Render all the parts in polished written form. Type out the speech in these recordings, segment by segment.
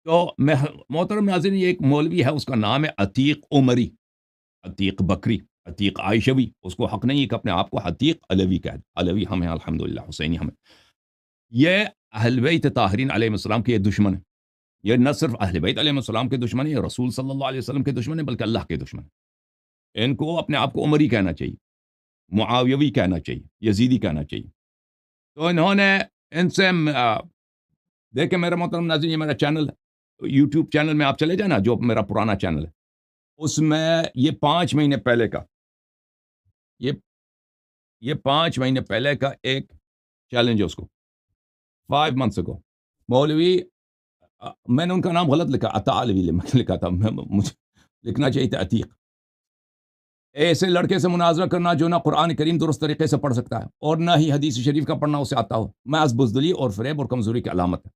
تو میں محترم ناظرین، یہ ایک مولوی ہے، اس کا نام ہے عتیق عمری، عتیق بکری، عتیق عائشوی، اس کو حق نہیں ہے کہ اپنے آپ کو عتیق علوی کہہ دے۔ علوی ہم ہیں الحمدللہ، حسینی ہم ہیں۔ یہ اہل بیت طاہرین علیہ السلام کے یہ دشمن ہے۔ یہ نہ صرف اہل بیت علیہ السلام کے دشمن ہے، یہ رسول صلی اللہ علیہ وسلم کے دشمن ہے، بلکہ اللہ کے دشمن ہے۔ ان کو اپنے آپ کو عمری کہنا چاہیے، معاویوی کہنا چاہیے، یزیدی کہنا چاہیے۔ تو انہوں نے ان سے دیکھیں میرا محترم ناظرین، یہ میرا چینل یوٹیوب چینل میں آپ چلے جائیں نا، جو میرا پرانا چینل ہے، اس میں یہ 5 مہینے پہلے کا، یہ یہ 5 مہینے پہلے کا ایک چیلنج ہے اس کو، 5 months ago۔ مولوی میں نے ان کا نام غلط لکھا، عطا علوی لکھا تھا، مجھے لکھنا چاہیے تھا عتیق۔ ایسے لڑکے سے مناظرہ کرنا جو نہ قرآن کریم درست طریقے سے پڑھ سکتا ہے اور نہ ہی حدیث شریف کا پڑھنا اسے آتا ہو، محض بزدلی اور فریب اور کمزوری کی علامت ہے۔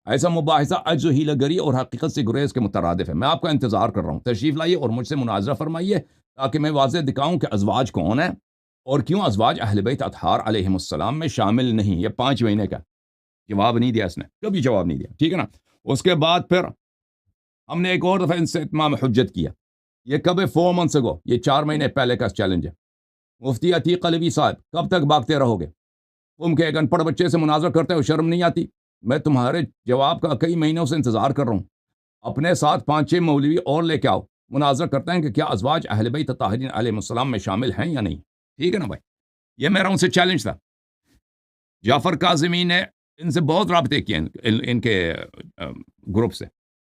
ایسا مباحثہ عجز و حیلہ گری اور حقیقت سے گریز کے مترادف ہے۔ میں آپ کا انتظار کر رہا ہوں، تشریف لائیے اور مجھ سے مناظرہ فرمائیے، تاکہ میں واضح دکھاؤں کہ ازواج کون ہیں اور کیوں ازواج اہل بیت اطہار علیہم السلام میں شامل نہیں۔ یہ 5 مہینے کا جواب نہیں دیا، اس نے کبھی جواب نہیں دیا، ٹھیک ہے نا۔ اس کے بعد پھر ہم نے ایک اور دفعہ ان سے اتمام حجت کیا، یہ کب ہے؟ 4 months ago، یہ 4 مہینے پہلے کا چیلنج ہے۔ مفتی عتیق علوی صاحب، کب تک بھاگتے رہو گے؟ تم کے ایک ان پڑھ بچے سے مناظرہ کرتے ہو، شرم نہیں آتی؟ میں تمہارے جواب کا کئی مہینوں سے انتظار کر رہا ہوں۔ اپنے ساتھ 5-6 مولوی اور لے کے آؤ، مناظرہ کرتے ہیں کہ کیا ازواج اہل بیت طاہرین علیہ السلام میں شامل ہیں یا نہیں، ٹھیک ہے نا بھائی؟ یہ میرا ان سے چیلنج تھا۔ جعفر کاظمی نے ان سے بہت رابطے کیے، ان کے گروپ سے،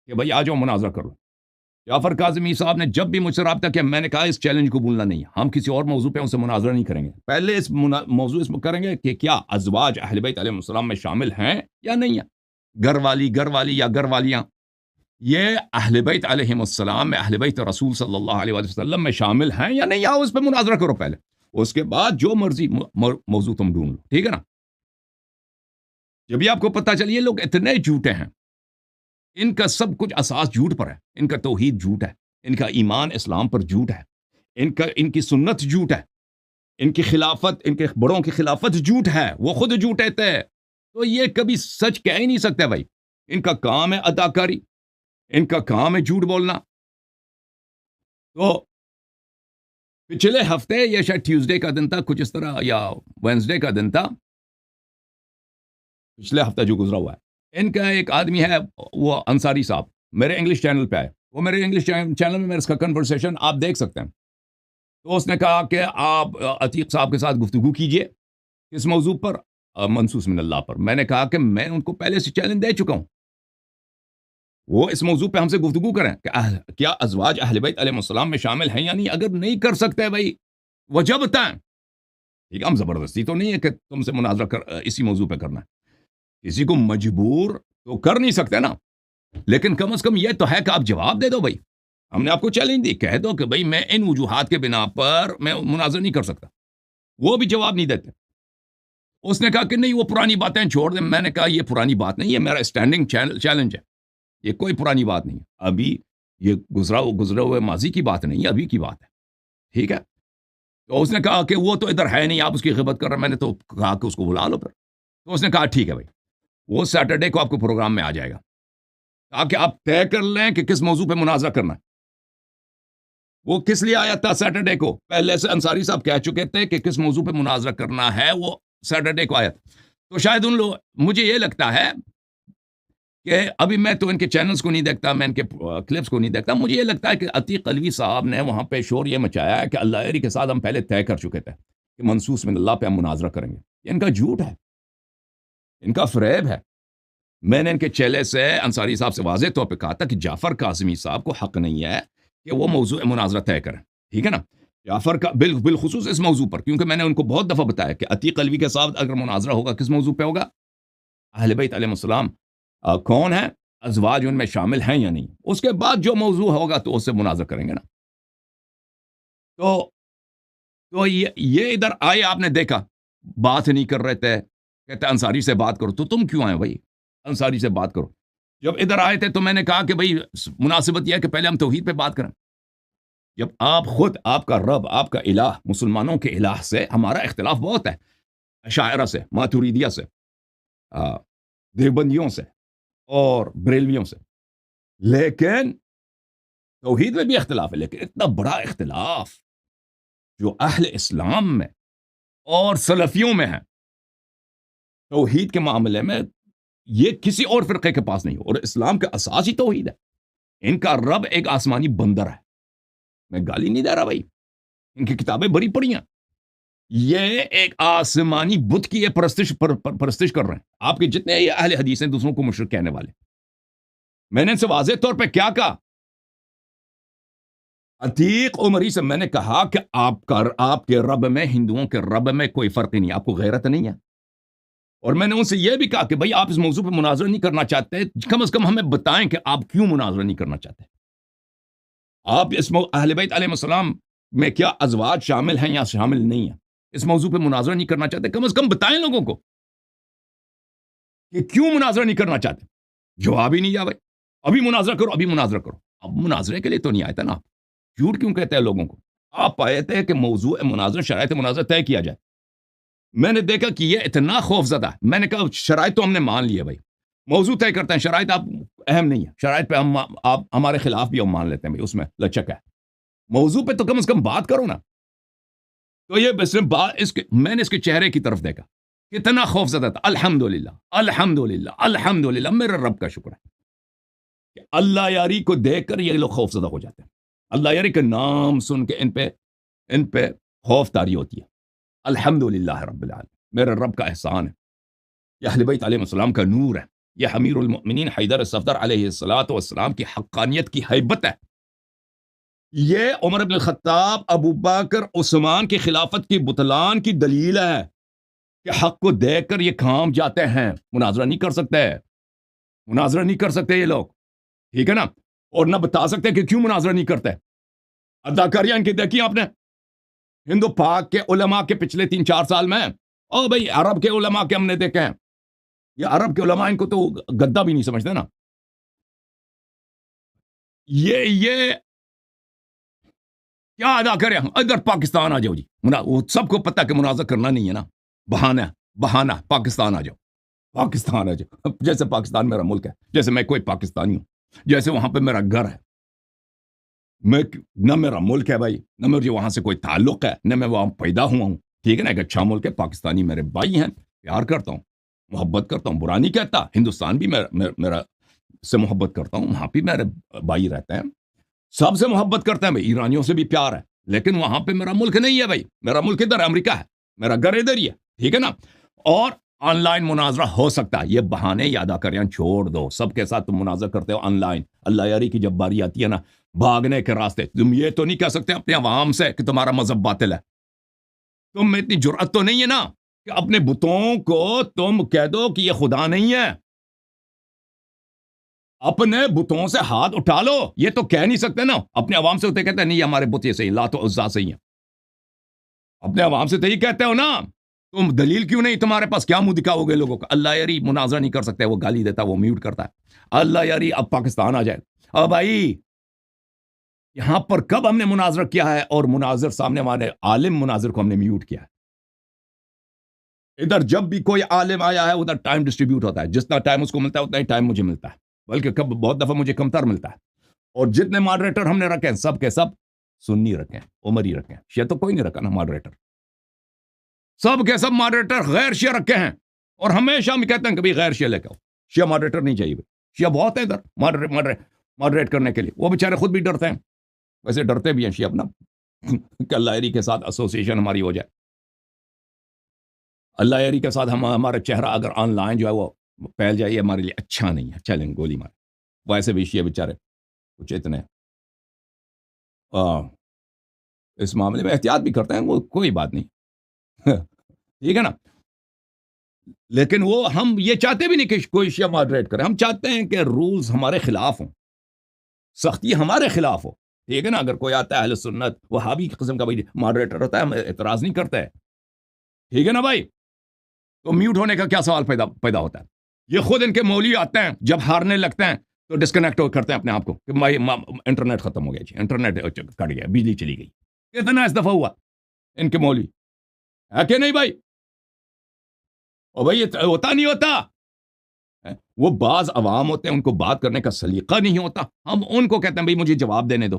کہ بھائی آ جاؤ مناظرہ کر لو۔ جعفر کاظمی صاحب نے جب بھی مجھ سے رابطہ کیا، میں نے کہا اس چیلنج کو بھولنا نہیں ہے، ہم کسی اور موضوع پہ ان سے مناظرہ نہیں کریں گے، پہلے اس موضوع اس میں کریں گے کہ کیا ازواج اہل بیت علیہ السلام میں شامل ہیں یا نہیں ہیں۔ گھر والی یا گھر والیاں، یہ اہل بیت علیہ السلام میں، اہل بیت رسول صلی اللہ علیہ وسلم میں شامل ہیں یا نہیں، آؤ اس پہ مناظرہ کرو پہلے، اس کے بعد جو مرضی موضوع تم ڈھونڈ لو، ٹھیک ہے نا۔ جب یہ آپ کو پتہ چلیے لوگ اتنے جھوٹے ہیں، ان کا سب کچھ اساس جھوٹ پر ہے، ان کا توحید جھوٹ ہے، ان کا ایمان اسلام پر جھوٹ ہے، ان کی سنت جھوٹ ہے، ان کی خلافت، ان کے بڑوں کی خلافت جھوٹ ہے، وہ خود جھوٹے تھے، تو یہ کبھی سچ کہہ ہی نہیں سکتے بھائی۔ ان کا کام ہے اداکاری، ان کا کام ہے جھوٹ بولنا۔ تو پچھلے ہفتے یا شاید ٹیوزڈے کا دن تھا، کچھ اس طرح، یا وینسڈے کا دن تھا، پچھلے ہفتہ جو گزرا ہوا ہے، ان کا ایک آدمی ہے، وہ انصاری صاحب، میرے انگلش چینل پہ آئے، وہ میرے انگلش چینل میں اس کا کنورسیشن آپ دیکھ سکتے ہیں۔ تو اس نے کہا کہ آپ عتیق صاحب کے ساتھ گفتگو کیجئے، کس موضوع پر؟ منصوص من اللہ پر۔ میں نے کہا کہ میں ان کو پہلے سے چیلنج دے چکا ہوں، وہ اس موضوع پہ ہم سے گفتگو کریں کہ کیا ازواج اہل بیت علیہ السلام میں شامل ہیں یا نہیں۔ اگر نہیں کر سکتے بھائی، وجہ بتائیں، ٹھیک ہے، ہم زبردستی تو نہیں ہے کہ تم سے مناظرہ اسی موضوع پہ کرنا ہے، کسی کو مجبور تو کر نہیں سکتے نا، لیکن کم از کم یہ تو ہے کہ آپ جواب دے دو بھائی۔ ہم نے آپ کو چیلنج دی، کہہ دو کہ بھائی میں ان وجوہات کے بنا پر میں مناظرہ نہیں کر سکتا، وہ بھی جواب نہیں دیتے۔ اس نے کہا کہ نہیں وہ پرانی باتیں چھوڑ دیں۔ میں نے کہا یہ پرانی بات نہیں ہے، میرا اسٹینڈنگ چیلنج ہے، یہ کوئی پرانی بات نہیں ہے، ابھی یہ گزرے ہوئے ماضی کی بات نہیں ہے، ابھی کی بات ہے، ٹھیک ہے۔ تو اس نے کہا کہ وہ تو ادھر ہے نہیں، آپ اس کی غیبت کر رہے ہیں۔ میں نے تو کہا کہ اس کو بلا لو پھر۔ تو اس نے کہا ٹھیک ہے بھائی، وہ سیٹرڈے کو آپ کو پروگرام میں آ جائے گا، تاکہ آپ طے کر لیں کہ کس موضوع پہ مناظرہ کرنا ہے۔ وہ کس لیے آیا تھا سیٹرڈے کو؟ پہلے سے انصاری صاحب کہہ چکے تھے کہ کس موضوع پہ مناظرہ کرنا ہے، وہ سیٹرڈے کو آیا تھا۔ تو شاید ان لوگ، مجھے یہ لگتا ہے کہ ابھی میں تو ان کے چینلز کو نہیں دیکھتا، میں ان کے کلپس کو نہیں دیکھتا، مجھے یہ لگتا ہے کہ عتیق علوی صاحب نے وہاں پہ شور یہ مچایا ہے کہ اللہ عری کے ساتھ ہم پہلے طے کر چکے تھے کہ منصوص من اللہ پہ ہم مناظرہ کریں گے۔ یہ ان کا جھوٹ ہے، ان کا فریب ہے۔ میں نے ان کے چیلے سے، انصاری صاحب سے واضح طور پہ کہا تھا کہ جعفر کاظمی صاحب کو حق نہیں ہے کہ وہ موضوع مناظرہ طے کریں، ٹھیک ہے نا۔ جعفر کا بالخصوص اس موضوع پر، کیونکہ میں نے ان کو بہت دفعہ بتایا کہ عتیق علوی کے ساتھ اگر مناظرہ ہوگا کس موضوع پہ ہوگا؟ اہل بیت علیہ السلام کون ہے، ازواج ان میں شامل ہیں یا نہیں، اس کے بعد جو موضوع ہوگا تو اس سے مناظرہ کریں گے نا۔ تو یہ ادھر آئے، آپ نے دیکھا بات نہیں کر رہے تھے، کہتے انصاری سے بات کرو، تو تم کیوں آئے بھائی؟ انصاری سے بات کرو۔ جب ادھر آئے تھے تو میں نے کہا کہ بھائی مناسبت یہ ہے کہ پہلے ہم توحید پہ بات کریں۔ جب آپ خود، آپ کا رب، آپ کا الہ، مسلمانوں کے الہ سے ہمارا اختلاف بہت ہے، اشاعرہ سے، ماتوریدیہ سے، دیوبندیوں سے اور بریلویوں سے، لیکن توحید میں بھی اختلاف ہے، لیکن اتنا بڑا اختلاف جو اہل اسلام میں اور سلفیوں میں ہے توحید کے معاملے میں، یہ کسی اور فرقے کے پاس نہیں ہو، اور اسلام کا اساس ہی توحید ہے۔ ان کا رب ایک آسمانی بندر ہے، میں گالی نہیں دے رہا بھائی، ان کی کتابیں بڑی پڑھی ہیں، یہ ایک آسمانی بت کی یہ پرستش کر رہے ہیں۔ آپ کے جتنے یہ اہل حدیث ہیں دوسروں کو مشرک کہنے والے، میں نے ان سے واضح طور پہ کیا کہا؟ عتیق عمری سے میں نے کہا کہ آپ کے رب میں، ہندوؤں کے رب میں کوئی فرق ہی نہیں، آپ کو غیرت نہیں ہے؟ اور میں نے ان سے یہ بھی کہا کہ بھائی آپ اس موضوع پہ مناظرہ نہیں کرنا چاہتے، کم از کم ہمیں بتائیں کہ آپ کیوں مناظرہ نہیں کرنا چاہتے؟ آپ اس اہل بیت علیہ السلام میں کیا ازواج شامل ہیں یا شامل نہیں ہیں، اس موضوع پہ مناظرہ نہیں کرنا چاہتے؟ کم از کم بتائیں لوگوں کو کہ کیوں مناظرہ نہیں کرنا چاہتے۔ جواب ہی نہیں دیا بھائی، ابھی مناظرہ کرو، ابھی مناظرہ کرو۔ اب مناظرے کے لیے تو نہیں آئے تھے نا آپ، جھوٹ کیوں کہتے ہیں لوگوں کو؟ آپ آئے تھے کہ موضوع مناظرہ، شرائط مناظرہ طے کیا جائے۔ میں نے دیکھا کہ یہ اتنا خوف زدہ ہے، میں نے کہا شرائط تو ہم نے مان لی ہے بھائی، موضوع طے کرتے ہیں، شرائط آپ اہم نہیں ہے، شرائط پہ آپ ہمارے خلاف بھی ہم مان لیتے ہیں بھائی، اس میں لچک ہے، موضوع پہ تو کم از کم بات کرو نا۔ تو یہ بس میں نے اس کے چہرے کی طرف دیکھا، کتنا خوف زدہ تھا۔ الحمدللہ الحمدللہ الحمدللہ، میرے رب کا شکر ہے کہ اللہ یاری کو دیکھ کر یہ لوگ خوف زدہ ہو جاتے ہیں، اللہ یاری کا نام سن کے ان پہ خوف طاری ہوتی ہے۔ الحمدللہ رب العالمین، میرے رب کا احسان ہے، یہ اہل بیت علیہ السلام کا نور ہے، یہ امیر المؤمنین حیدر صفدر علیہ السلام کی حقانیت کی ہیبت ہے، یہ عمر بن الخطاب، ابو بکر، عثمان کی خلافت کی بطلان کی دلیل ہے کہ حق کو دیکھ کر یہ کام جاتے ہیں، مناظرہ نہیں کر سکتے، مناظرہ نہیں کر سکتے یہ لوگ، ٹھیک ہے نا؟ اور نہ بتا سکتے کہ کیوں مناظرہ نہیں کرتے۔ اداکاریاں ان کی دیکھی آپ نے ہندو پاک کے علماء کے پچھلے 3-4 سال میں؟ او بھائی عرب کے علماء کے ہم نے دیکھے ہیں، یہ عرب کے علماء ان کو تو گدا بھی نہیں سمجھتے نا۔ یہ کیا ادا کریں، ادھر پاکستان آ جاؤ جی، وہ سب کو پتہ کہ مناظرہ کرنا نہیں ہے نا، بہانہ پاکستان آ جاؤ، پاکستان آ جاؤ، جیسے پاکستان میرا ملک ہے، جیسے میں کوئی پاکستانی ہوں، جیسے وہاں پہ میرا گھر ہے، میں نہ میرا ملک ہے بھائی، نہ مجھے وہاں سے کوئی تعلق ہے، نہ میں وہاں پیدا ہوا ہوں، ٹھیک ہے نا؟ ایک اچھا ملک ہے، پاکستانی میرے بھائی ہیں، پیار کرتا ہوں، محبت کرتا ہوں، برا نہیں کہتا، ہندوستان بھی میرا سے محبت کرتا ہوں، وہاں بھی میرے بھائی رہتے ہیں، سب سے محبت کرتے ہیں بھائی، ایرانیوں سے بھی پیار ہے، لیکن وہاں پہ میرا ملک نہیں ہے بھائی، میرا ملک ادھر امریکہ ہے، میرا گھر ادھر ہی ہے، ٹھیک ہے نا؟ اور آن لائن مناظرہ ہو سکتا ہے، یہ بہانے یادا کریاں چھوڑ دو، سب کے ساتھ تم مناظرہ کرتے ہو آن لائن، اللہ یاری کی جب باری آتی ہے نا بھاگنے کے راستے، تم یہ تو نہیں کہہ سکتے اپنے عوام سے کہ تمہارا مذہب باطل ہے، تم میں اتنی جرأت تو نہیں ہے نا کہ اپنے بتوں کو تم کہہ دو کہ یہ خدا نہیں ہے، اپنے بتوں سے ہاتھ اٹھا لو، یہ تو کہہ نہیں سکتے نا، اپنے عوام سے ہوتے کہتے ہیں نہیں ہمارے بت یہ صحیح، لات و عزا صحیح ہیں، اپنے عوام سے تو یہ کہتے ہو نا، تم دلیل کیوں نہیں تمہارے پاس، کیا منہ دکھاؤ گے لوگوں کو؟ اللہ یاری مناظرہ نہیں کر سکتے، وہ گالی دیتا، وہ میوٹ کرتا ہے، اللہ یاری اب پاکستان آ جائے، اب بھائی یہاں پر کب ہم نے مناظرہ کیا ہے اور مناظر سامنے والے عالم مناظر کو ہم نے میوٹ کیا ہے؟ ادھر جب بھی کوئی عالم آیا ہے ادھر ٹائم ڈسٹریبیوٹ ہوتا ہے، جتنا ٹائم اس کو ملتا ہے اتنا ہی ٹائم مجھے ملتا ہے، بلکہ بہت دفعہ مجھے کمتر ملتا ہے، اور جتنے ماڈریٹر ہم نے رکھے ہیں سب کے سب سنی رکھے ہیں، عمری رکھے ہیں، شیعہ تو کوئی نہیں رکھا نا ماڈریٹر، سب کے سب ماڈریٹر غیر شیعہ رکھے ہیں، اور ہمیشہ ہم کہتے ہیں کہ غیر شیعہ لے کے آؤ، شیعہ ماڈریٹر نہیں چاہیے، شیعہ بہت ہے ادھر ماڈریٹ کرنے کے لیے، وہ بیچارے خود بھی ڈرتے ہیں، ویسے ڈرتے بھی ہیں شیعہ اپنا کہ اللہ علی کے ساتھ ایسوسیشن ہماری ہو جائے، اللہ علی کے ساتھ ہمارا چہرہ اگر آن لائن جو ہے وہ پھیل جائے، ہمارے لیے اچھا نہیں ہے، چلیں گولی مارے، ویسے بھی شیعہ بیچارے کچھ اتنے اس معاملے میں احتیاط بھی کرتے ہیں، وہ کوئی بات نہیں ٹھیک ہے نا؟ لیکن وہ ہم یہ چاہتے بھی نہیں کہ کوئی شیعہ ماڈریٹ کرے، ہم چاہتے ہیں کہ رولز ہمارے خلاف ہوں، سختی ہمارے خلاف ہو، ٹھیک ہے نا؟ اگر کوئی آتا ہے اہل سنت وہابی قسم کا بھائی ماڈریٹر ہوتا ہے، ہم اعتراض نہیں کرتے ہیں، ٹھیک ہے نا بھائی؟ تو میوٹ ہونے کا کیا سوال پیدا ہوتا ہے؟ یہ خود ان کے مولوی آتے ہیں جب ہارنے لگتے ہیں تو ڈسکنیکٹ کرتے ہیں اپنے آپ کو کہ انٹرنیٹ ختم ہو گیا جی، انٹرنیٹ کٹ گیا، بجلی چلی گئی، کتنا اس دفعہ ہوا ان کے مولوی، ہے کہ نہیں بھائی؟ اور بھائی یہ ہوتا نہیں ہوتا، وہ بعض عوام ہوتے ہیں ان کو بات کرنے کا سلیقہ نہیں ہوتا، ہم ان کو کہتے ہیں بھائی مجھے جواب دینے دو،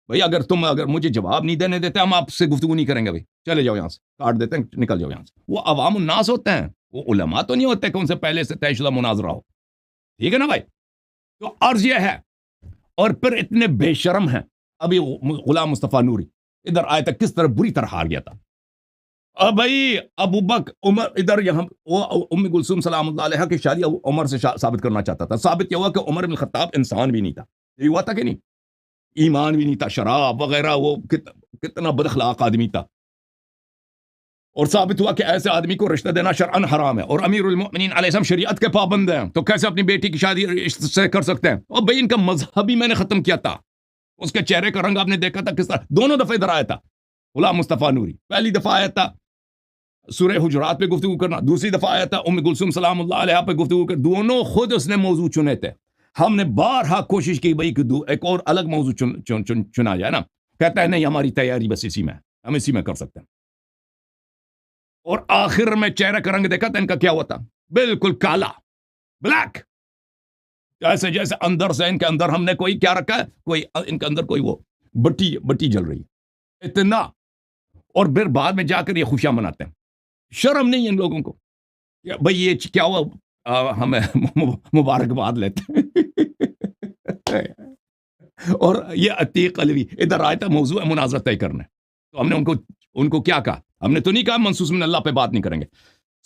بھائی اگر مجھے جواب نہیں دینے دیتے ہم آپ سے گفتگو نہیں کریں گے، بھائی چلے جاؤ یہاں سے، کاٹ دیتے ہیں، نکل جاؤ یہاں سے۔ وہ عوام الناس ہوتے ہیں، وہ علماء تو نہیں ہوتے کہ ان سے پہلے سے طے شدہ مناظرہ ہو، ٹھیک ہے نا بھائی؟ تو عرض یہ ہے، اور پھر اتنے بے شرم ہیں۔ ابھی غلام مصطفیٰ نوری ادھر آئے تک کس طرح بری طرح ہار گیا تھا، اب بھائی ابو بکر عمر ادھر یہاں وہ ام کلثوم سلام اللہ علیہ کی شادی عمر سے ثابت کرنا چاہتا تھا، ثابت یہ ہوا کہ عمر بن الخطاب انسان بھی نہیں تھا، یہ ہوا تھا کہ نہیں، ایمان بھی نہیں تھا، شراب وغیرہ، وہ کتنا بد اخلاق آدمی تھا، اور ثابت ہوا کہ ایسے آدمی کو رشتہ دینا شرعن حرام ہے، اور امیر المؤمنین علیہ السلام شریعت کے پابند ہیں، تو کیسے اپنی بیٹی کی شادی اس سے کر سکتے ہیں؟ اور بھائی ان کا مذہب ہی میں نے ختم کیا تھا، اس کے چہرے کا رنگ آپ نے دیکھا تھا کس طرح، دونوں دفعہ ادھر آیا تھا غلام مصطفیٰ نوری، پہلی دفعہ آیا تھا سورہ حجرات پہ گفتگو کرنا، دوسری دفعہ آیا تھا ام کلثوم سلام اللہ علیہ پہ گفتگو کر، دونوں خود اس نے موضوع چنے تھے، ہم نے بارہا کوشش کی بھائی کہ ایک اور الگ موضوع چنا جائے نا، کہتا ہے نہیں ہماری تیاری بس اسی میں، ہم اسی میں کر سکتے ہیں، اور آخر میں چہرے کا رنگ دیکھا تھا ان کا کیا ہوا تھا، بالکل کالا، بلیک، جیسے اندر سے ان کے اندر ہم نے کوئی کیا رکھا ہے، کوئی ان کے اندر کوئی وہ بٹی جل رہی ہے اتنا، اور پھر بعد میں جا کر یہ خوشیاں مناتے ہیں، شرم نہیں ہے ان لوگوں کو، بھائی یہ کیا ہوا، ہمیں مبارکباد لیتے ہیں اور یہ عتیق علوی ادھر آیا تھا موضوع مناظرہ طے کرنے، تو ہم نے ان کو کیا کہا، ہم نے تو نہیں کہا منصوص من اللہ پہ بات نہیں کریں گے،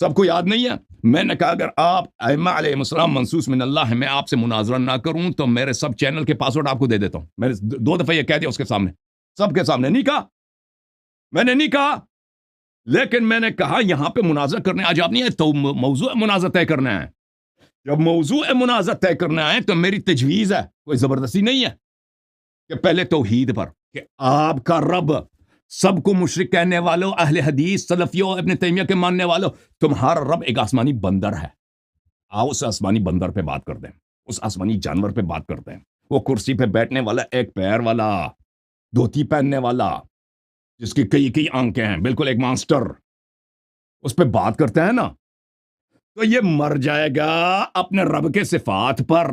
سب کو یاد نہیں ہے، میں نے کہا اگر آپ ائمہ علیہ السلام منصوص من اللہ ہے، میں آپ سے مناظرہ نہ کروں تو میرے سب چینل کے پاسورڈ آپ کو دے دیتا ہوں، میں نے 2 دفعہ یہ کہہ دیا اس کے سامنے، سب کے سامنے، نہیں کہا، میں نے نہیں کہا، لیکن میں نے کہا یہاں پہ مناظرہ کرنے آج آپ نہیں ہے تو موضوع مناظرہ طے کرنا ہے، جب موضوع مناظرہ طے کرنا ہے تو میری تجویز ہے، کوئی زبردستی نہیں ہے، کہ پہلے توحید پر، کہ آپ کا رب سب کو مشرک کہنے والوں، اہل حدیث، سلفیوں، ابن تیمیہ کے ماننے والوں، تمہارا رب ایک آسمانی بندر ہے، آؤ اس آسمانی بندر پہ بات کر دیں، اس آسمانی جانور پہ بات کرتے ہیں، وہ کرسی پہ بیٹھنے والا، ایک پیر والا، دھوتی پہننے والا، جس کی کئی آنکھیں ہیں، بالکل ایک مانسٹر، اس پہ بات کرتے ہیں نا، تو یہ مر جائے گا اپنے رب کے صفات پر۔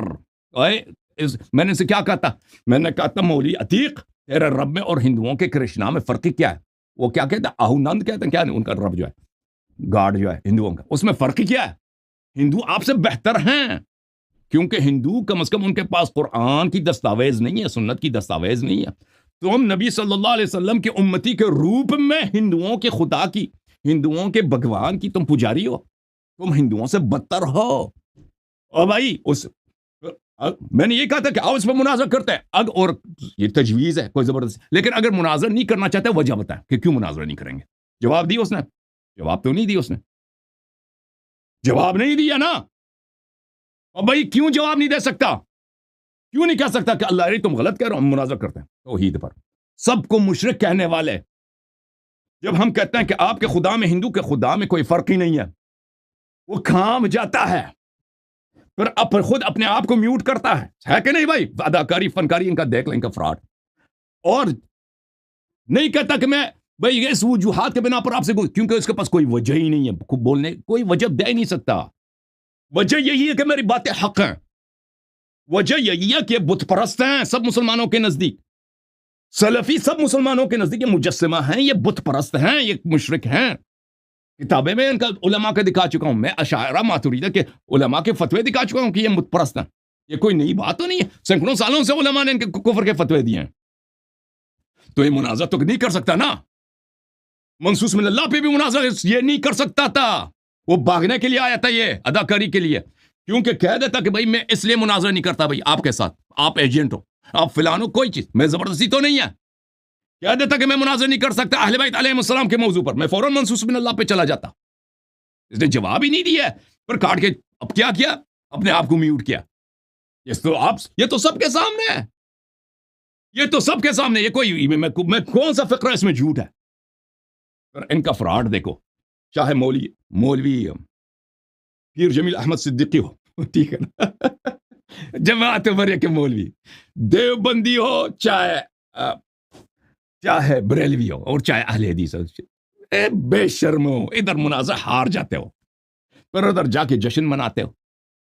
میں نے اسے کیا کہا تھا، میں نے کہا تھا مولوی عتیق تیرے رب میں اور ہندوؤں کے کرشنا میں فرق کیا ہے، وہ کیا کہتے ہیں، آہونند کہتے ہیں، کیا ان کا رب جو ہے گاڈ جو ہے ہندوؤں کا، اس میں فرق کیا ہے، ہندو آپ سے بہتر ہیں، کیونکہ ہندو کم از کم ان کے پاس قرآن کی دستاویز نہیں ہے، سنت کی دستاویز نہیں ہے، تم نبی صلی اللہ علیہ وسلم کے امتی کے روپ میں ہندوؤں کے خدا کی، ہندوؤں کے بھگوان کی تم پجاری ہو، تم ہندوؤں سے بدتر ہو، اور بھائی میں نے یہ کہا تھا کہ آؤ اس پہ مناظرہ کرتے ہیں، اور یہ تجویز ہے کوئی زبردست، لیکن اگر مناظرہ نہیں کرنا چاہتے وجہ بتائیں کہ کیوں مناظرہ نہیں کریں گے، جواب دی اس نے، جواب تو نہیں دی اس نے، جواب نہیں دیا نا، اور بھائی کیوں جواب نہیں دے سکتا، کیوں نہیں کہہ سکتا کہ اللہ علیہ تم غلط کہہ رہے ہو، ہم مناظرہ کرتے ہیں توحید پر، سب کو مشرک کہنے والے، جب ہم کہتے ہیں کہ آپ کے خدا میں ہندو کے خدا میں کوئی فرق ہی نہیں ہے، وہ کھام جاتا ہے، پھر خود اپنے آپ کو میوٹ کرتا ہے کہ نہیں بھائی، اداکاری فنکاری ان کا دیکھ لیں، ان کا فراڈ، اور نہیں کہتا کہ میں بھائی اس وجوہات کے بنا پر آپ سے کیونکہ اس کے پاس کوئی وجہ ہی نہیں ہے بولنے، کوئی وجہ دے نہیں سکتا، وجہ یہی ہے کہ میری باتیں حق ہیں، وجہ یہی ہے کہ بت پرست ہیں سب مسلمانوں کے نزدیک، سلفی سب مسلمانوں کے نزدیک یہ مجسمہ ہیں، یہ بت پرست ہیں، یہ مشرک ہیں، کتابیں میں ان کا علماء کا دکھا چکا ہوں، میں اشاعرہ ماتریدہ کے علماء کے فتوے دکھا چکا ہوں کہ یہ بت پرست ہیں، یہ کوئی نئی بات تو نہیں ہے، سینکڑوں سالوں سے علماء نے ان کے کفر کے فتوے دیے ہیں، تو یہ مناظرہ تو نہیں کر سکتا نا، منصوص من اللہ پہ بھی مناظرہ یہ نہیں کر سکتا تھا، وہ بھاگنے کے لیے آیا تھا، یہ اداکاری کے لیے، کیونکہ کہہ دیتا کہ بھائی میں اس لیے مناظرہ نہیں کرتا بھائی آپ کے ساتھ، آپ ایجنٹ ہو، آپ فلان ہو، کوئی چیز میں زبردستی تو نہیں ہے، کہہ دیتا کہ میں مناظرہ نہیں کر سکتا اہل بیت علیہ السلام کے موضوع پر، میں فوراً منصوص من اللہ پہ چلا جاتا، اس نے جواب ہی نہیں دیا، پر کاٹ کے اب کیا کیا، اپنے آپ کو میوٹ کیا، یہ تو سب کے سامنے ہے، یہ تو سب کے سامنے، یہ کوئی میں کون سا فقرہ اس میں جھوٹ ہے، پر ان کا فراڈ دیکھو، چاہے مولوی پیر جمیل احمد صدیقی ہو، ٹھیک ہے نا، جماعت برے کے مولوی، دیوبندی ہو، چاہے بریلوی ہو، اور چاہے اہل حدیث ہو، بے شرم ہو، ادھر مناظرہ ہار جاتے ہو، پر ادھر جا کے جشن مناتے ہو،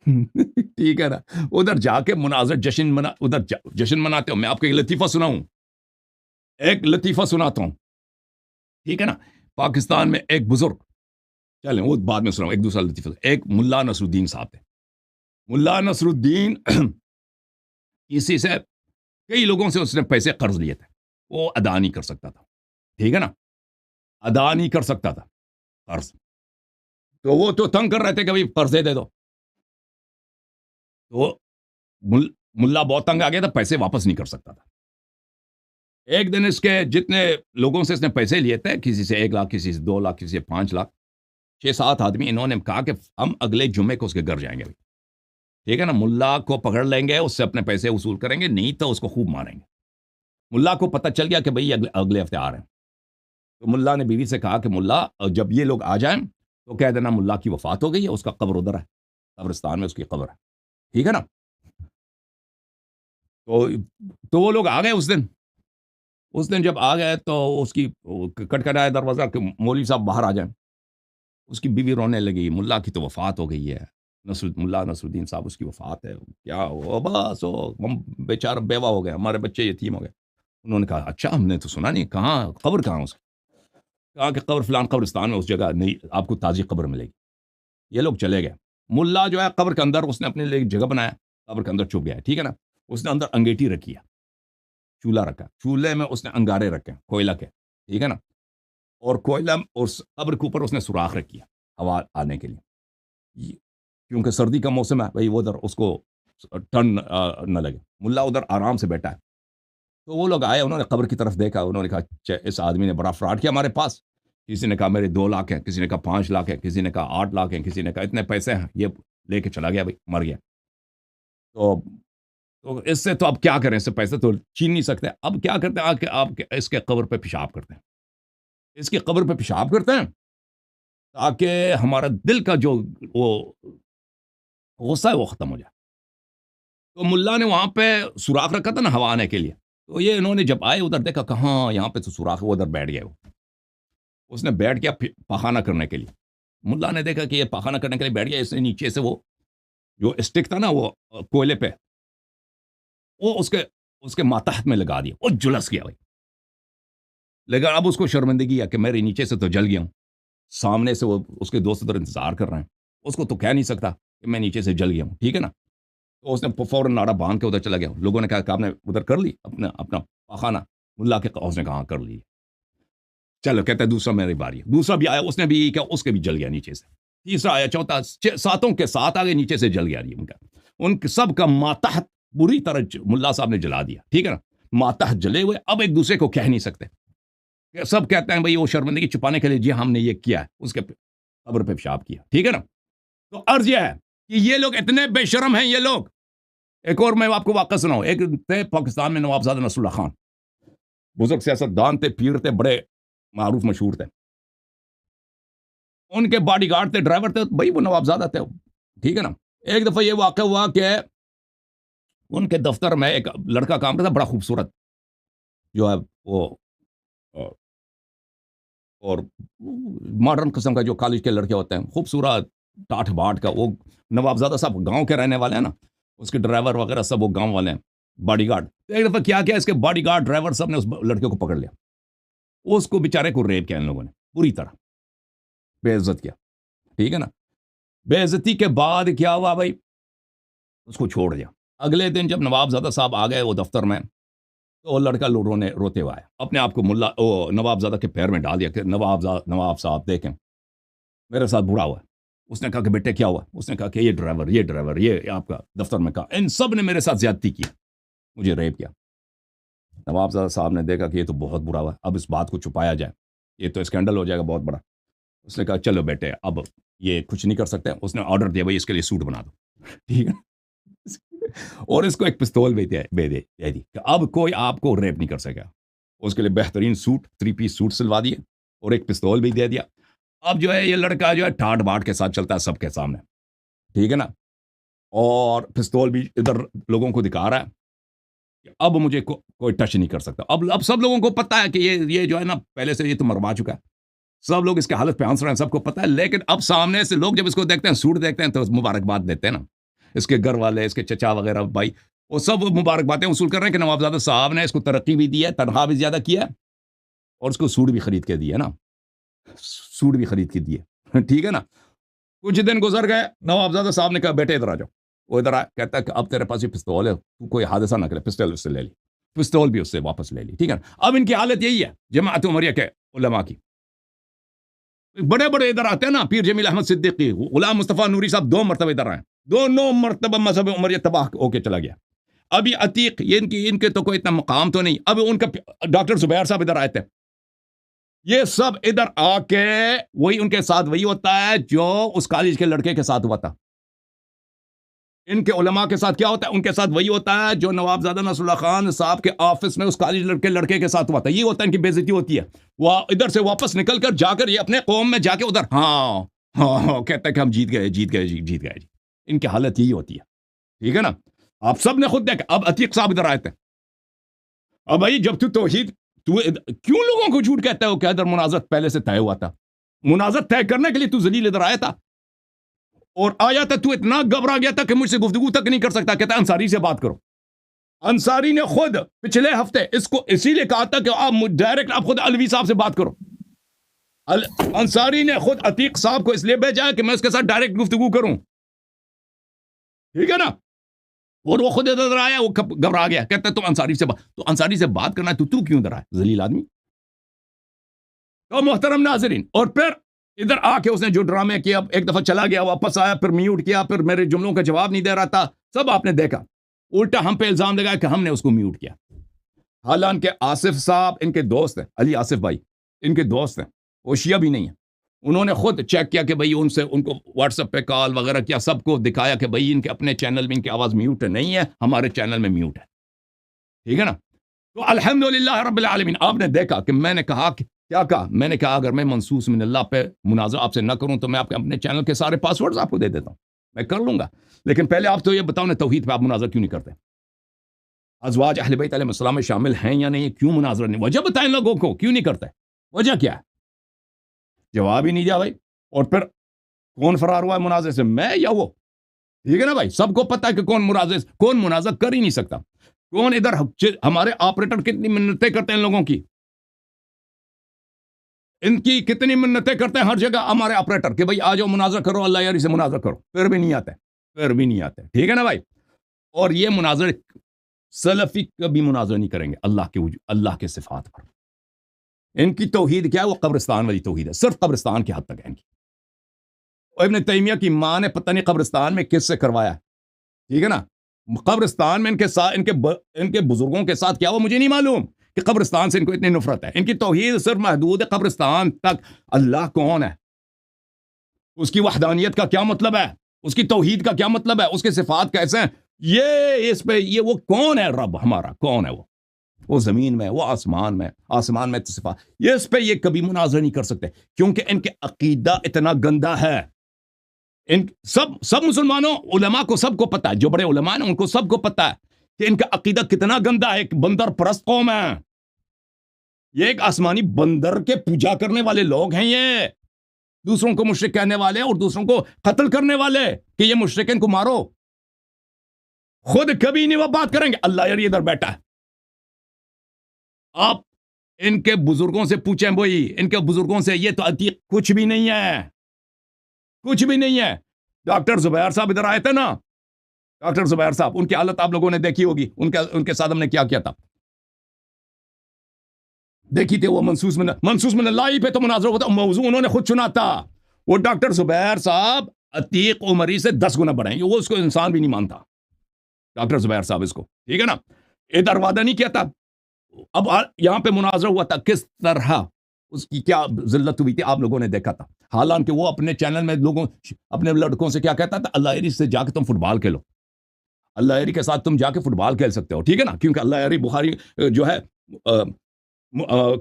ٹھیک ہے نا. ادھر جا کے مناظر جشن مناتے ہو. میں آپ کو ایک لطیفہ سناؤں, ایک لطیفہ سناتا ہوں, ٹھیک ہے نا. پاکستان میں ایک بزرگ, چلیں وہ بعد میں سناؤں, ایک دوسرا لطیفہ. ایک ملا نصر الدین صاحب تھے. ملا نصر الدین کسی سے, کئی لوگوں سے اس نے پیسے قرض لیے تھے, وہ ادا نہیں کر سکتا تھا, ٹھیک ہے نا, ادا نہیں کر سکتا تھا قرض. تو وہ تو تنگ کر رہے تھے کہ بھائی قرضے دے دو. تو ملا بہت تنگ آ گیا تھا, پیسے واپس نہیں کر سکتا تھا. ایک دن اس کے جتنے لوگوں سے اس نے پیسے لیے تھے, کسی سے 1 لاکھ, کسی سے 2 لاکھ, کسی سے 5 لاکھ, 6-7 آدمی, انہوں نے کہا کہ ہم اگلے جمعے کو اس کے گھر جائیں گے, ٹھیک ہے نا. ملا کو پکڑ لیں گے, اس سے اپنے پیسے وصول کریں گے, نہیں تو اس کو خوب ماریں گے. ملا کو پتہ چل گیا کہ بھئی اگلے ہفتے آ رہے ہیں. تو ملا نے بیوی سے کہا کہ ملا جب یہ لوگ آ جائیں تو کہہ دینا ملا کی وفات ہو گئی ہے, اس کا قبر ادھر ہے, قبرستان میں اس کی قبر ہے, ٹھیک ہے نا. تو وہ لوگ آ گئے اس دن جب آ گئے تو اس کی کٹکھٹایا دروازہ کہ مولوی صاحب باہر آ جائیں. اس کی بیوی رونے لگی, ملا کی تو وفات ہو گئی ہے, ملا نصر الدین صاحب اس کی وفات ہے, کیا ہو, بس ہم بیچارہ بیوہ ہو گئے, ہمارے بچے یتیم ہو گئے. انہوں نے کہا اچھا, ہم نے تو سنا نہیں, کہاں قبر, کہاں اس کی. کہا کہ قبر فلان قبرستان میں, اس جگہ نہیں, آپ کو تازی قبر ملے گی. یہ لوگ چلے گئے. ملا جو ہے قبر کے اندر اس نے اپنے لیے جگہ بنایا, قبر کے اندر چھپ گیا, ٹھیک ہے نا. اس نے اندر انگیٹھی رکھی ہے, چولہا رکھا, چولہے میں اس نے انگارے رکھے کوئلہ کے, ٹھیک ہے نا. اور کوئلہ اور قبر کے اوپر اس نے سوراخ رکھی ہے ہوا آنے کے لیے, کیونکہ سردی کا موسم ہے بھائی, وہ ادھر اس کو ٹھنڈ نہ لگے. ملا ادھر آرام سے بیٹھا ہے. تو وہ لوگ آئے, انہوں نے قبر کی طرف دیکھا, انہوں نے کہا اس آدمی نے بڑا فراڈ کیا ہمارے پاس. کسی نے کہا میرے 2 لاکھ ہیں, کسی نے کہا 5 لاکھ ہیں, کسی نے کہا 8 لاکھ ہیں, کسی نے کہا اتنے پیسے ہیں, یہ لے کے چلا گیا بھائی, مر گیا. تو اس سے تو اب کیا کریں, اس سے پیسے تو چھین نہیں سکتے. اب کیا کرتے ہیں کہ آپ اس کے قبر پہ پیشاب کرتے ہیں, اس کی قبر پہ پیشاب کرتے ہیں تاکہ ہمارا دل کا جو وہ غصہ ہے وہ ختم ہو جائے. تو ملا نے وہاں پہ سوراخ رکھا تھا نا ہوا آنے کے لیے, تو یہ انہوں نے جب آئے ادھر دیکھا, کہاں یہاں پہ تو سوراخ, وہ ادھر بیٹھ گئے. اس نے بیٹھ گیا پخانہ کرنے کے لیے. ملا نے دیکھا کہ یہ پخانہ کرنے کے لیے بیٹھ گیا, اس نے نیچے سے وہ جو اسٹک تھا نا وہ کوئلے پہ, وہ اس کے ماتحت میں لگا دیا, وہ جلس گیا بھائی. لیکن اب اس کو شرمندگی ہے کہ میرے نیچے سے تو جل گیا ہوں, سامنے سے وہ اس کے دوست ادھر انتظار کر رہے ہیں, اس کو تو کہہ نہیں سکتا کہ میں نیچے سے جل گیا ہوں, ٹھیک ہے نا. تو اس نے فوراً ناڑا باندھ کے ادھر چلا گیا. لوگوں نے کہا کہ آپ نے ادھر کر لی اپنا پخانہ. ملا کے اس نے کہا کر لی. چلو کہتا ہے دوسرا میری باری ہے. دوسرا بھی آیا, اس نے بھی یہی کہا, اس کے بھی جل گیا نیچے سے. تیسرا آیا, چوتھا, 7 کے 7 آگے نیچے سے جل گیا. ان سب کا ماتحت بری طرح ملا صاحب نے جلا دیا, ٹھیک ہے نا. ماتحت جلے ہوئے, اب ایک دوسرے کو کہہ نہیں سکتے. سب کہتے ہیں بھائی وہ شرمندگی چھپانے کے لیے, جی ہم نے یہ کیا ہے, اس کے قبر پہ پیشاب کیا, ٹھیک ہے نا. تو عرض یہ ہے کہ یہ لوگ اتنے بے شرم ہیں یہ لوگ. ایک اور میں آپ کو واقعہ سناؤں. ایک تھے پاکستان میں نوابزادہ نصر اللہ خان, بزرگ سیاست دان تھے, پیر تھے, بڑے معروف مشہور تھے. ان کے باڈی گارڈ تھے, ڈرائیور تھے بھائی, وہ نوابزادہ تھے, ٹھیک ہے نا. ایک دفعہ یہ واقعہ ہوا کہ ان کے دفتر میں ایک لڑکا کام کرتا, بڑا خوبصورت جو ہے وہ, اور ماڈرن قسم کا جو کالج کے لڑکے ہوتے ہیں, خوبصورت ٹاٹ باٹ کا. وہ نوابزادہ صاحب گاؤں کے رہنے والے ہیں نا, اس کے ڈرائیور وغیرہ سب وہ گاؤں والے ہیں, باڈی گارڈ. ایک دفعہ کیا اس کے باڈی گارڈ ڈرائیور سب نے اس لڑکے کو پکڑ لیا, اس کو بیچارے کو ریپ کیا ان لوگوں نے, پوری طرح بے عزت کیا, ٹھیک ہے نا. بے عزتی کے بعد کیا ہوا بھائی, اس کو چھوڑ دیا. اگلے دن جب نوابزادہ صاحب آ گئے وہ دفتر میں, تو وہ لڑکا روتے ہوئے آیا, اپنے آپ کو نوابزادہ کے پیر میں ڈال دیا کہ نواب صاحب دیکھیں میرے ساتھ برا ہوا ہے. اس نے کہا کہ بیٹے کیا ہوا؟ اس نے کہا کہ یہ ڈرائیور یہ آپ کا دفتر میں کہا, ان سب نے میرے ساتھ زیادتی کی, مجھے ریپ کیا. نوابزادہ صاحب نے دیکھا کہ یہ تو بہت برا ہوا ہے, اب اس بات کو چھپایا جائے, یہ تو اسکینڈل ہو جائے گا بہت بڑا. اس نے کہا چلو بیٹے اب یہ کچھ نہیں کر سکتے. اس نے آرڈر دیا بھائی اس کے لیے سوٹ بنا دو, ٹھیک ہے. اور اس کو ایک پستول بھی دے دی کہ اب کوئی آپ کو ریپ نہیں کر سکے. اس کے لیے بہترین سوٹ, 3 پیس سوٹ سلوا دیے, اور ایک پستول بھی دے دیا. اب جو ہے یہ لڑکا جو ہے ٹاٹ باٹ کے ساتھ چلتا ہے سب کے سامنے, ٹھیک ہے نا. اور پستول بھی ادھر لوگوں کو دکھا رہا ہے کہ اب مجھے کوئی ٹچ نہیں کر سکتا. اب سب لوگوں کو پتا ہے کہ یہ جو ہے نا پہلے سے یہ تو مروا چکا ہے. سب لوگ اس کے حالت پہ ہنس رہے ہیں, سب کو پتا ہے. لیکن اب سامنے سے لوگ جب اس کو دیکھتے ہیں, سوٹ دیکھتے ہیں, تو مبارکباد دیتے ہیں نا. اس کے گھر والے، اس کے چچا وغیرہ بھائی، وہ سب مبارکبادیں وصول کر رہے ہیں کہ نوابزادہ صاحب نے اس کو ترقی بھی دی ہے، تنخواہ بھی زیادہ کیا ہے، اور اس کو سوٹ بھی خرید کے دی ہے نا، سوٹ بھی خرید کے دیے ٹھیک ہے نا. کچھ دن گزر گئے، نوابزادہ صاحب نے کہا بیٹے ادھر آ جاؤ. وہ ادھر آیا، کہتا ہے کہ اب تیرے پاس یہ پستول ہے، تو کوئی حادثہ نہ کرے. پستول اس سے لے لی، پستول بھی اس سے واپس لے لی. ٹھیک ہے نا. اب ان کی حالت یہی ہے جماعت عمریہ کے علماء کی. بڑے بڑے ادھر آتے ہیں نا، پیر جمیل احمد صدیقی، غلام مصطفیٰ نوری صاحب 2 مرتبہ ادھر آئے، دونوں مرتبہ مذہب عمریہ تباہ ہو کے چلا گیا. اب یہ عتیق، یہ ان کے تو کوئی اتنا مقام تو نہیں. اب ان کا ڈاکٹر زبیر صاحب ادھر آئے تھے. یہ سب ادھر آ کے وہی ان کے ساتھ وہی ہوتا ہے جو اس کالج کے لڑکے کے ساتھ ہوا تھا. ان کے علماء کے ساتھ کیا ہوتا ہے؟ ان کے ساتھ وہی ہوتا ہے جو نوابزادہ نصر اللہ خان صاحب کے آفس میں اس کالج کے لڑکے کے ساتھ ہوا تھا. یہ ہوتا ہے ان کی بے عزتی ہوتی ہے. وہ ادھر سے واپس نکل کر جا کر یہ اپنے قوم میں جا کے ادھر ہاں کہتا ہے کہ ہم جیت گئے. ان کی حالت یہی ہوتی ہے. ٹھیک ہے نا. آپ سب نے خود دیکھا. اب عتیق صاحب ادھر آئے تھے. اب بھائی جب تو توحید، تو کیوں لوگوں کو جھوٹ کہتا ہے ہو کہ ادھر مناظرت پہلے سے طے ہوا تھا؟ مناظرت طے کرنے کے لیے تو ذلیل ادھر آیا تھا، اور آیا تھا تو اتنا گھبرا گیا تھا کہ مجھ سے گفتگو تک نہیں کر سکتا. کہتا ہے انصاری سے بات کرو. انصاری نے خود پچھلے ہفتے اس کو اسی لیے کہا تھا کہ آپ ڈائریکٹ آپ خود علوی صاحب سے بات کرو. انصاری نے خود عتیق صاحب کو اس لیے بھیجا ہے کہ میں اس کے ساتھ ڈائریکٹ گفتگو کروں. ٹھیک ہے نا. اور وہ خود ادھر آیا، وہ گھبرا گیا. کہتا ہے تم انصاری سے تو انصاری سے بات کرنا ہے تو کیوں ادھر آیا ذلیل آدمی؟ تو محترم ناظرین، اور پھر ادھر آ کے اس نے جو ڈرامے کیا، ایک دفعہ چلا گیا، واپس آیا، پھر میوٹ کیا، پھر میرے جملوں کا جواب نہیں دے رہا تھا. سب آپ نے دیکھا. الٹا ہم پہ الزام لگایا کہ ہم نے اس کو میوٹ کیا. حالانکہ آصف صاحب ان کے دوست ہیں، علی آصف بھائی ان کے دوست ہیں، وہ شیعہ بھی نہیں ہیں. انہوں نے خود چیک کیا کہ بھئی ان کو واٹس ایپ پہ کال وغیرہ کیا، سب کو دکھایا کہ بھئی ان کے اپنے چینل میں ان کی آواز میوٹ نہیں ہے، ہمارے چینل میں میوٹ ہے. ٹھیک ہے نا. تو الحمدللہ رب العالمین. آپ نے دیکھا کہ میں نے کہا کہ کیا کہا؟ میں نے کہا اگر میں منصوص من اللہ پہ مناظرہ آپ سے نہ کروں تو میں آپ کے اپنے چینل کے سارے پاسورڈز آپ کو دے دیتا ہوں، میں کر لوں گا. لیکن پہلے آپ تو یہ بتاؤ نا، توحید پہ آپ مناظرہ کیوں نہیں کرتے؟ ازواج اہل بیت علیہ السلام میں شامل ہیں یا نہیں؟ کیوں مناظرہ نہیں؟ وجہ بتائیں لوگوں کو، کیوں نہیں کرتے؟ وجہ کیا ہے؟ جواب ہی نہیں دیا بھائی. اور پھر کون فرار ہوا ہے مناظرے سے، میں یا وہ؟ ٹھیک ہے نا بھائی. سب کو پتا ہے کہ کون مناظرہ کر ہی نہیں سکتا. کون ادھر ہمارے آپریٹر کتنی منتیں کرتے ہیں ان لوگوں کی، ان کی کتنی منتیں کرتے ہیں ہر جگہ ہمارے آپریٹر کہ بھئی آ جاؤ مناظرہ کرو، اللہ یاری سے مناظرہ کرو، پھر بھی نہیں آتے. ٹھیک ہے نا بھائی. اور یہ مناظرے سلفی کبھی مناظرہ نہیں کریں گے اللہ کے صفات پر. ان کی توحید کیا ہے؟ وہ قبرستان والی توحید ہے، صرف قبرستان کی حد تک ہے ان کی. اور ابن تیمیہ کی ماں نے پتہ نہیں قبرستان میں کس سے کروایا. ٹھیک ہے نا. قبرستان میں ان کے ساتھ ان کے بزرگوں کے ساتھ کیا ہوا مجھے نہیں معلوم کہ قبرستان سے ان کو اتنی نفرت ہے. ان کی توحید صرف محدود ہے قبرستان تک. اللہ کون ہے؟ اس کی وحدانیت کا کیا مطلب ہے؟ اس کی توحید کا کیا مطلب ہے؟ اس کے صفات کیسے ہیں؟ یہ وہ کون ہے؟ رب ہمارا کون ہے؟ وہ زمین میں، وہ آسمان میں صفات. اس پہ یہ کبھی مناظرہ نہیں کر سکتے کیونکہ ان کے عقیدہ اتنا گندا ہے. ان سب مسلمانوں علماء کو سب کو پتا ہے، جو بڑے علماء ہیں ان کو سب کو پتا ہے کہ ان کا عقیدہ کتنا گندا ہے. ایک بندر پرست قوم ہے یہ، ایک آسمانی بندر کے پوجا کرنے والے لوگ ہیں. یہ دوسروں کو مشرک کہنے والے اور دوسروں کو قتل کرنے والے کہ یہ مشرک ان کو مارو. خود کبھی نہیں وہ بات کریں گے. اللہ یار ادھر بیٹھا ہے. آپ ان کے بزرگوں سے پوچھیں، وہی ان کے بزرگوں سے، یہ تو عتیق کچھ بھی نہیں ہے. ڈاکٹر زبیر صاحب ادھر آئے تھے نا، ڈاکٹر زبیر صاحب، ان کی حالت آپ لوگوں نے دیکھی ہوگی. ان کے ساتھ ہم نے کیا کیا تھا دیکھی تھی. وہ منصوص من اللہ پہ تو مناظرہ ہوتا، موضوع انہوں نے خود چنا تھا. وہ ڈاکٹر زبیر صاحب عتیق عمری سے 10 گنا بڑے ہیں. وہ اس کو انسان بھی نہیں مانتا ڈاکٹر زبیر صاحب اس کو. ٹھیک ہے نا. ادھر وعدہ نہیں کیا تھا. اب یہاں پہ مناظرہ ہوا تھا، کس طرح اس کی کیا ذلت ہوئی تھی آپ لوگوں نے دیکھا تھا. حالانکہ وہ اپنے چینل میں اپنے لڑکوں سے کیا کہتا تھا؟ اللہ علی سے جا کے تم فٹ بال کھیلو، اللہ علی کے ساتھ تم جا کے فٹ بال کھیل سکتے ہو. ٹھیک ہے نا. کیونکہ اللہ علی بخاری جو ہے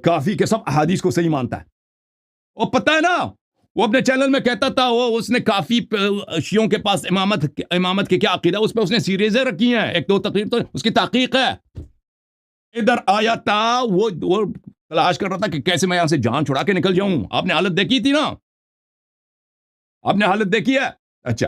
کافی کے سب احادیث کو صحیح مانتا ہے. وہ پتہ ہے نا، وہ اپنے چینل میں کہتا تھا اس نے کافی شیعوں کے پاس امامت کے کیا عقیدہ، اس پہ اس نے سیریزیں رکھی ہیں، 1-2 تقریر تو اس کی تحقیق ہے. ادھر آیا تھا وہ تلاش کر رہا تھا کہ کیسے میں یہاں سے جان چھڑا کے نکل جاؤں. آپ نے حالت دیکھی تھی نا، آپ نے حالت دیکھی ہے. اچھا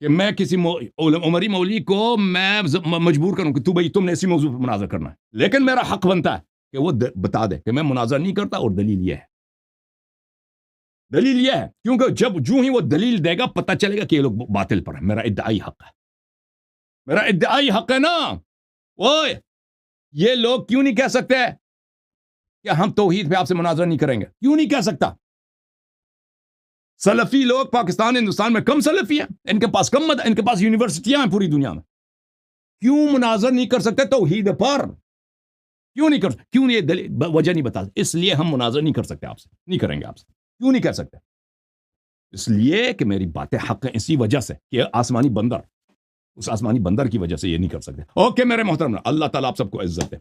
کہ میں کسی عمری مولوی کو میں مجبور کروں کہ تو بھائی تم نے اسی موضوع پر مناظر کرنا ہے، لیکن میرا حق بنتا ہے کہ وہ بتا دے کہ میں مناظر نہیں کرتا، اور دلیل یہ ہے، دلیل یہ ہے، کیونکہ جب جو ہی وہ دلیل دے گا پتہ چلے گا کہ یہ لوگ باطل پر ہیں۔ میرا ادعائی حق ہے، میرا ادعائی حق ہے نا۔ اوئے یہ لوگ کیوں نہیں کہہ سکتے کہ ہم توحید پہ آپ سے مناظرہ نہیں کریں گے؟ کیوں نہیں کہہ سکتا؟ سلفی لوگ پاکستان ہندوستان میں کم سلفی ہیں، ان کے پاس ان کے پاس یونیورسٹیاں ہیں پوری دنیا میں، کیوں مناظر نہیں کر سکتے توحید پر؟ کیوں نہیں کیوں نہیں؟ وجہ نہیں بتا، اس لیے ہم مناظر نہیں کر سکتے آپ سے، نہیں کریں گے آپ سے۔ کیوں نہیں کہہ سکتے؟ اس لیے کہ میری باتیں حق ہیں، اسی وجہ سے کہ آسمانی بندر، اس آسمانی بندر کی وجہ سے یہ نہیں کر سکتے۔ اوکے میرے محترم، اللہ تعالیٰ آپ سب کو عزت دے۔